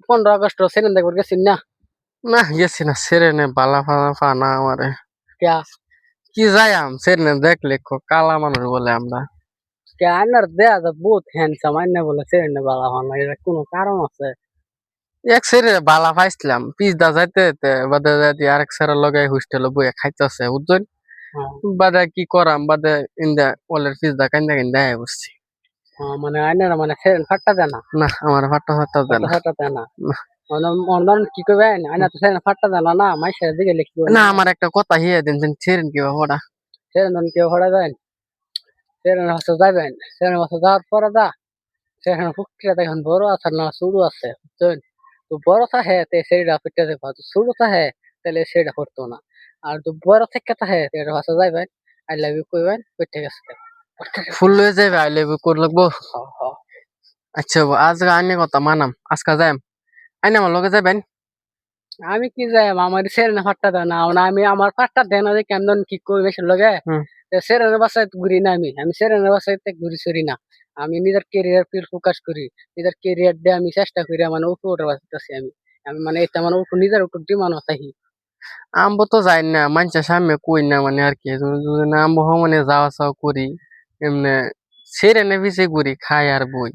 15 August serene দেখবার গেছেন না? না গেছি না সেরেনে বালা ফা না আমারে ক্যা কি যাইয়াম সেরেনে দেখলে কালা মানুষ বলে আমরা ক্যা আইনার দেয়া যা বহুত হ্যান্ডসাম আইনা বলে সেরেনে বালা হন না এর কোনো কারণ আছে? এক সেরে বালা পাইছিলাম পিছদা যাইতে যাইতে বাদে যাইতে আরেক সেরের লগে হোস্টেলে বইয়া খাইতেছে বুঝছেন হ্যাঁ, বাদে কি করাম বাদে ইন্দা ওলের পিছদা কান্দা কান্দা আয়া বসছি মানে আইনারা মানে সেরেন ফাট্টা দেয় না, না আমার ফাটা ফাটা দেয় ফাট্টা না ফাট্টা দেয় না। মানে অনলাইন কি করবেন? আইনা তো সেরেন ফাট্টা দেয় না, মাইশের দিকে লিখবো না না। আমার একটা কথা হিয়ে দিন সেরেন কি ওটা সেরেন কেউ হড়া দেন, সেরেন হচ্ছে যাবেন, সেরেন হচ্ছে যাওয়ার পরে সেখানে ফুকটা দেখেন বড় আছে না ছোট আছে বুঝছেন? তো বড় থাকে তে সেইটা ফুটতে যাবে, তো ছোট থাকে তাহলে সেটা ফুটতো না। আর তো বড় থেকে থাকে এটা ভাষা যাইবেন, আই লাভ ইউ কইবেন, ফুটে গেছে। ফুল হয়ে যাবে আই লেবু কোর লাগবো হ, হ। আচ্ছা আজ আইনে কথা মানাম আজকা যাইম আইনে আমার লগে যাবেন আমি কি যাই আমার সেরেনা ফাট্টা দেয় না, মানে আমি আমার ফাট্টা দেয় না যে কেমন কি করি বেশি লগে হুম সেরেনের বাসায় ঘুরি না, আমি সেরেনের বাসায় ঘুরি সরি না। আমি নিজের কেরিয়ার ফিল ফোকাস করি, নিজের কেরিয়ার দিয়ে আমি চেষ্টা করি মানে উপরে উঠার বাঁচতেছি আমি। আমি মানে এটা মানে নিজের উপর ডিমান্ড থাকি। আমবো তো যাই না মানুষের সামনে কই না মানে আর কি যদি না আমবো মানে যাওয়া চাওয়া করি এমনি সেরে নে পিছে ঘুরি খাই আর বই